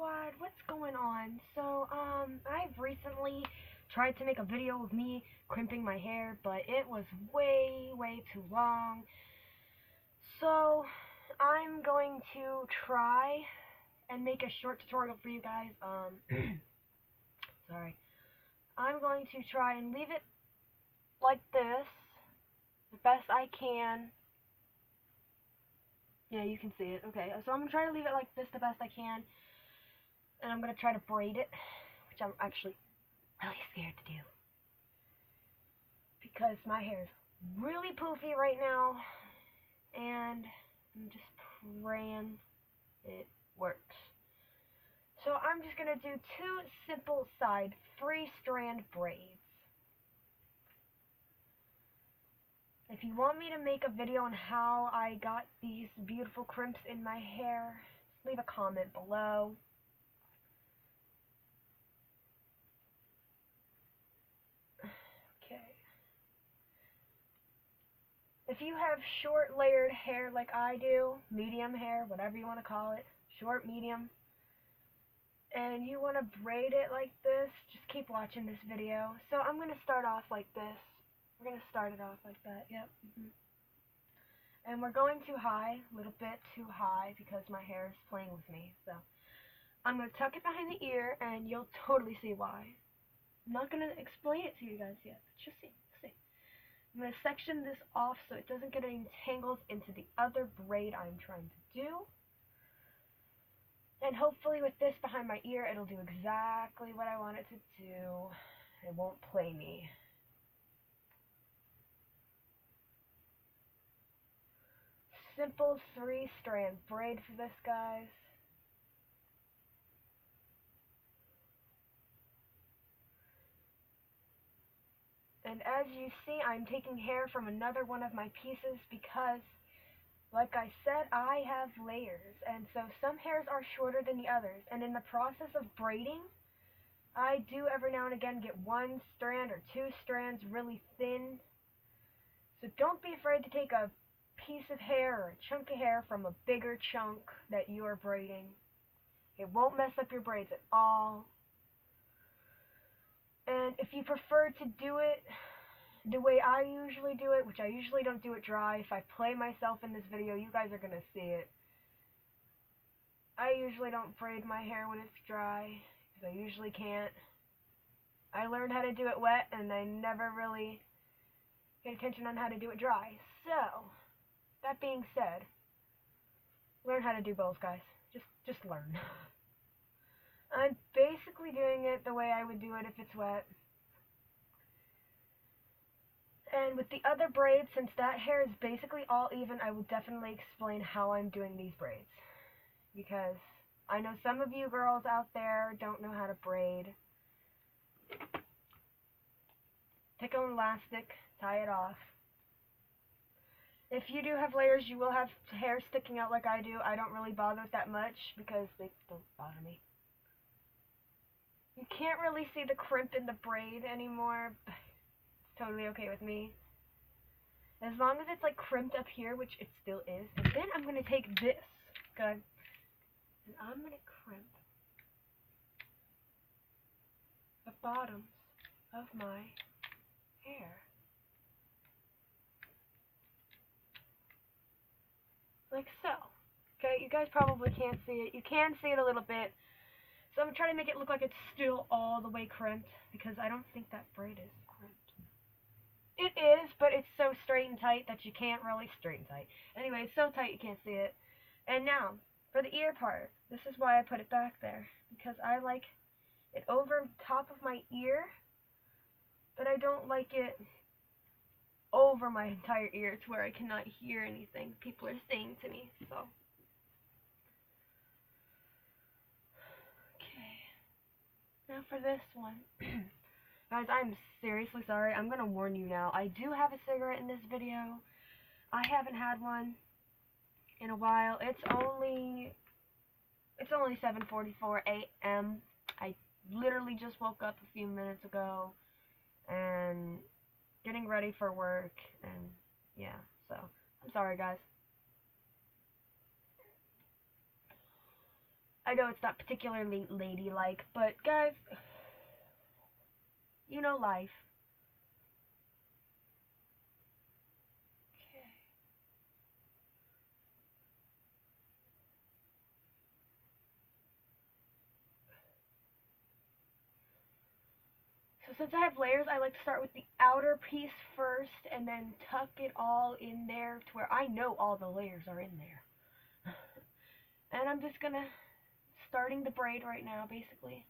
Squad, what's going on? So, I've recently tried to make a video of me crimping my hair, but it was way too long. So, I'm going to try and make a short tutorial for you guys. Sorry. I'm going to try and leave it like this, the best I can. Yeah, you can see it. Okay, so I'm going to try to leave it like this the best I can. And I'm going to try to braid it, which I'm actually really scared to do. Because my hair is really poofy right now. And I'm just praying it works. So I'm just going to do two simple side 3-strand braids. If you want me to make a video on how I got these beautiful crimps in my hair, just leave a comment below. Okay. If you have short layered hair like I do, medium hair, whatever you want to call it, short, medium, and you want to braid it like this, just keep watching this video. So I'm going to start off like this. We're going to start it off like that, yep. And we're going too high, a little bit too high, because my hair is playing with me. So I'm going to tuck it behind the ear, and you'll totally see why. I'm not going to explain it to you guys yet, but you'll see. I'm going to section this off so it doesn't get any tangles into the other braid I'm trying to do. And hopefully with this behind my ear, it'll do exactly what I want it to do. It won't play me. Simple 3-strand braid for this, guys. And as you see, I'm taking hair from another one of my pieces because, like I said, I have layers. And so some hairs are shorter than the others. And in the process of braiding, I do every now and again get 1 strand or 2 strands really thin. So don't be afraid to take a piece of hair or a chunk of hair from a bigger chunk that you are braiding. It won't mess up your braids at all. And if you prefer to do it the way I usually do it, which I usually don't do it dry, if I play myself in this video, you guys are going to see it. I usually don't braid my hair when it's dry, because I usually can't. I learned how to do it wet, and I never really paid attention on how to do it dry. So, that being said, learn how to do both, guys. Just learn. I'm basically doing it the way I would do it if it's wet. And with the other braids, since that hair is basically all even, I will definitely explain how I'm doing these braids. Because I know some of you girls out there don't know how to braid. Take an elastic, tie it off. If you do have layers, you will have hair sticking out like I do. I don't really bother with that much because they don't bother me. You can't really see the crimp in the braid anymore, but it's totally okay with me. As long as it's like crimped up here, which it still is. And then I'm going to take this, okay, and I'm going to crimp the bottoms of my hair. Like so. Okay, you guys probably can't see it. You can see it a little bit. So I'm trying to make it look like it's still all the way crimped, because I don't think that braid is crimped. It is, but it's so straight and tight that you can't really straight and tight. Anyway, it's so tight you can't see it. And now, for the ear part, this is why I put it back there, because I like it over top of my ear, but I don't like it over my entire ear to where I cannot hear anything people are saying to me. So okay, now for this one. Guys, I'm seriously sorry. I'm gonna warn you now. I do have a cigarette in this video. I haven't had one in a while. It's only 7:44 a.m. I literally just woke up a few minutes ago and getting ready for work, and yeah, so I'm sorry, guys. I know it's not particularly ladylike, but guys, you know life. Okay. So since I have layers, I like to start with the outer piece first and then tuck it all in there to where I know all the layers are in there. And I'm just gonna, starting the braid right now, basically.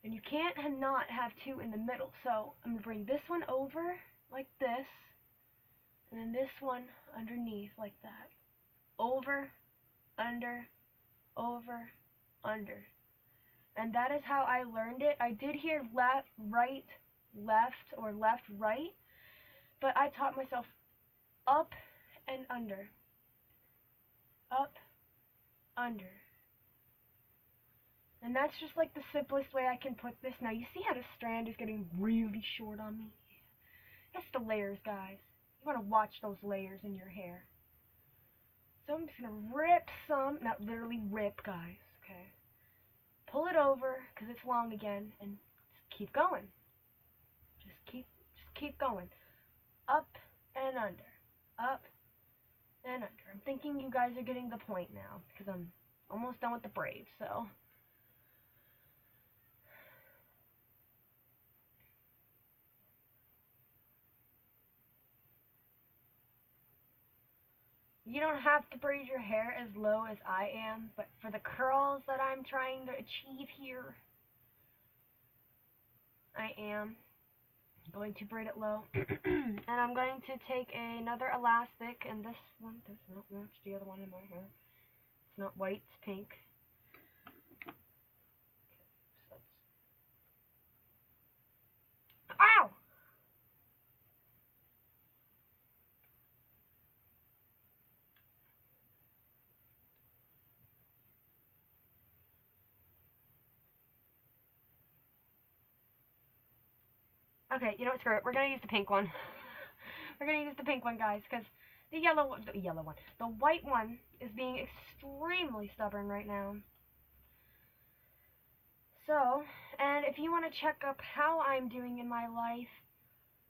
And you can't not have two in the middle. So I'm gonna bring this one over like this, and then this one underneath like that. Over, under, over, under. And that is how I learned it. I did hear left, right, left, or left, right, but I taught myself up and under. Up, under. And that's just like the simplest way I can put this. Now you see how the strand is getting really short on me? That's the layers, guys. You want to watch those layers in your hair. So I'm just going to rip some, not literally rip, guys, okay? Pull it over, because it's long again, and just keep going. Just keep going. Up and under. Up and under. I'm thinking you guys are getting the point now, because I'm almost done with the braids, so. You don't have to braid your hair as low as I am, but for the curls that I'm trying to achieve here, I am going to braid it low. And I'm going to take another elastic, and this one does not match the other one in my hair. It's not white, it's pink. Ow! Okay, you know what, screw it. We're gonna use the pink one. We're gonna use the pink one, guys, because the white one is being extremely stubborn right now. So, and if you want to check up how I'm doing in my life,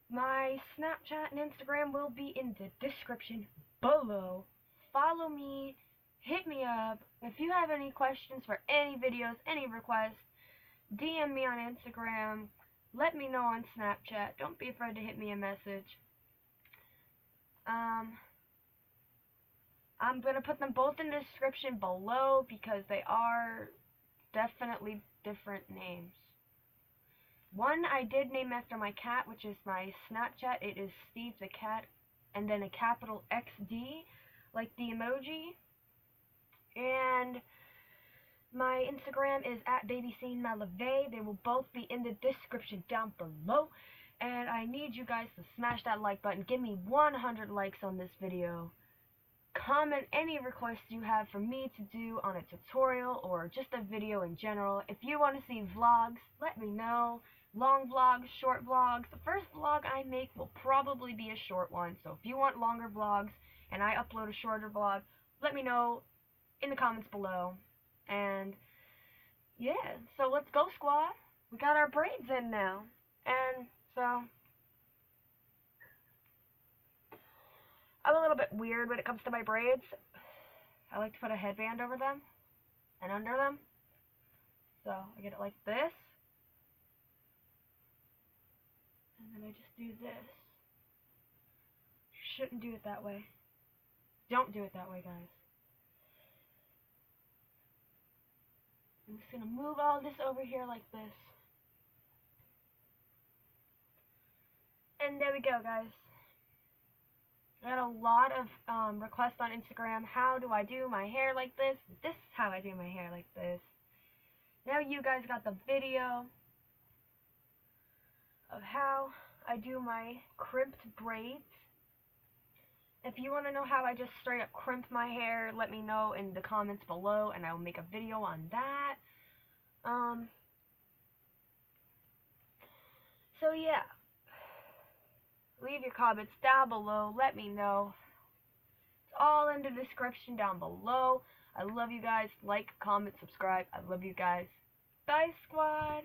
my Snapchat and Instagram will be in the description below. Follow me, hit me up. If you have any questions for any videos, any requests, DM me on Instagram. Let me know on Snapchat. Don't be afraid to hit me a message. I'm going to put them both in the description below because they are definitely different names. One I did name after my cat, which is my Snapchat. It is Steve the Cat, and then a capital XD, like the emoji. And my Instagram is @BabySceneMalave. They will both be in the description down below. And I need you guys to smash that like button. Give me 100 likes on this video. Comment any requests you have for me to do on a tutorial or just a video in general. If you want to see vlogs, let me know. Long vlogs, short vlogs. The first vlog I make will probably be a short one. So if you want longer vlogs and I upload a shorter vlog, let me know in the comments below. And yeah, so let's go, squad. We got our braids in now. And so I'm a little bit weird when it comes to my braids. I like to put a headband over them and under them. So I get it like this. And then I just do this. You shouldn't do it that way. Don't do it that way, guys. I'm just going to move all this over here like this. And there we go, guys. I got a lot of requests on Instagram. How do I do my hair like this? This is how I do my hair like this. Now you guys got the video of how I do my crimped braids. If you want to know how I just straight up crimp my hair, let me know in the comments below and I will make a video on that. So yeah. Leave your comments down below. Let me know. It's all in the description down below. I love you guys. Like, comment, subscribe. I love you guys. Bye, squad.